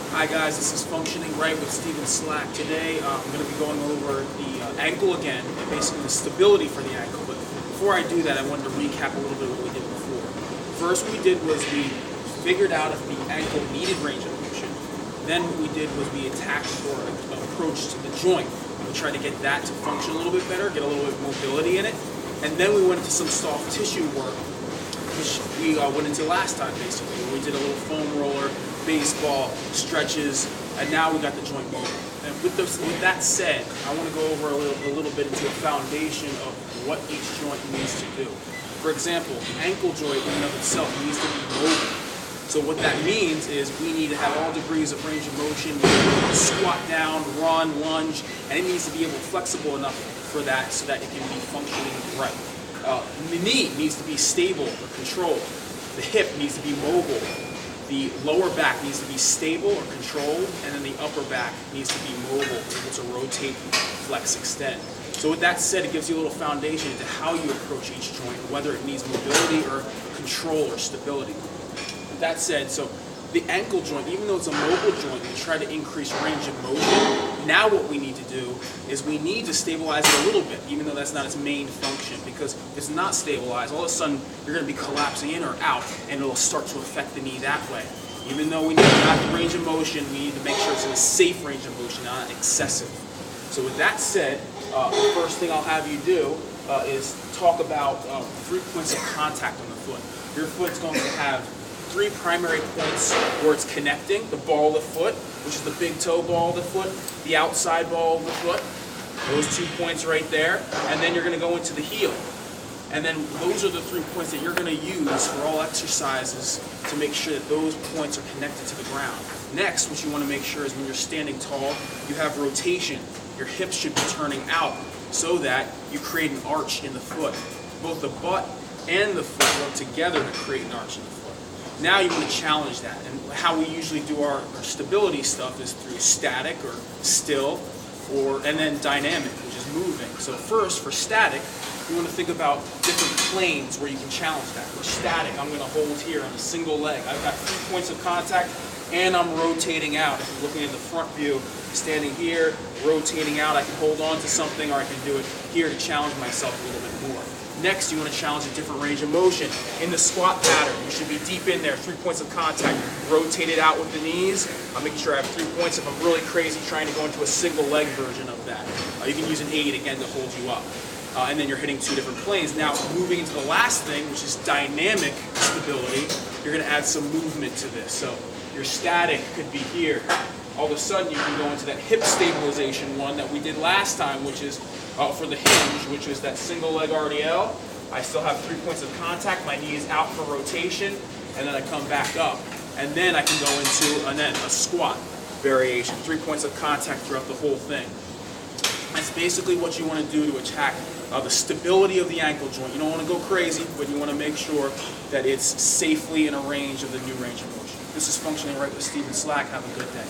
Hi guys, this is Functioning Right with Steven Slack. Today I'm going to be going over the ankle again and basically the stability for the ankle. But before I do that, I wanted to recap a little bit of what we did before. First what we did was we figured out if the ankle needed range of motion. Then what we did was we attacked or approached the joint. We tried to get that to function a little bit better, get a little bit of mobility in it. And then we went into some soft tissue work, which we went into last time basically. We did a little foam roller, baseball, stretches, and now we got the joint moving. And with that said, I want to go over a little bit into the foundation of what each joint needs to do. For example, the ankle joint in and of itself needs to be mobile. So what that means is we need to have all degrees of range of motion, squat down, run, lunge, and it needs to be flexible enough for that so that it can be functioning right. The knee needs to be stable or controlled. The hip needs to be mobile. The lower back needs to be stable or controlled, and then the upper back needs to be mobile, able to rotate, flex, extend. So with that said, it gives you a little foundation into how you approach each joint, whether it needs mobility or control or stability. With that said, so the ankle joint, even though it's a mobile joint, we try to increase range of motion. Now what we need to do is we need to stabilize it a little bit, even though that's not its main function, because if it's not stabilized, all of a sudden you're going to be collapsing in or out, and it'll start to affect the knee that way. Even though we need to have the range of motion, we need to make sure it's in a safe range of motion, not excessive. So with that said, the first thing I'll have you do is talk about 3 points of contact on the foot. Your foot's going to have 3 primary points where it's connecting: the ball of the foot, which is the big toe ball of the foot, the outside ball of the foot, those 2 points right there, and then you're going to go into the heel. And then those are the 3 points that you're going to use for all exercises to make sure that those points are connected to the ground. Next, what you want to make sure is when you're standing tall, you have rotation. Your hips should be turning out so that you create an arch in the foot. Both the butt and the foot work together to create an arch in the foot. Now you want to challenge that, and how we usually do our stability stuff is through static or still, and then dynamic, which is moving. So first, for static, you want to think about different planes where you can challenge that. For static, I'm going to hold here on a single leg. I've got 3 points of contact, and I'm rotating out. If you're looking at the front view, standing here, rotating out, I can hold on to something, or I can do it here to challenge myself a little bit more. Next, you want to challenge a different range of motion. In the squat pattern, you should be deep in there, 3 points of contact, rotate it out with the knees. I'm making sure I have 3 points if I'm really crazy trying to go into a single leg version of that. You can use an aid again to hold you up. And then you're hitting 2 different planes. Now, moving into the last thing, which is dynamic stability, you're going to add some movement to this. So your static could be here. All of a sudden, you can go into that hip stabilization one that we did last time, which is for the hinge, which is that single leg RDL. I still have 3 points of contact. My knee is out for rotation, and then I come back up. And then I can go into a squat variation, 3 points of contact throughout the whole thing. That's basically what you want to do to attack the stability of the ankle joint. You don't want to go crazy, but you want to make sure that it's safely in a range of the new range of motion. This is Functioning Right with Steven Slack. Have a good day.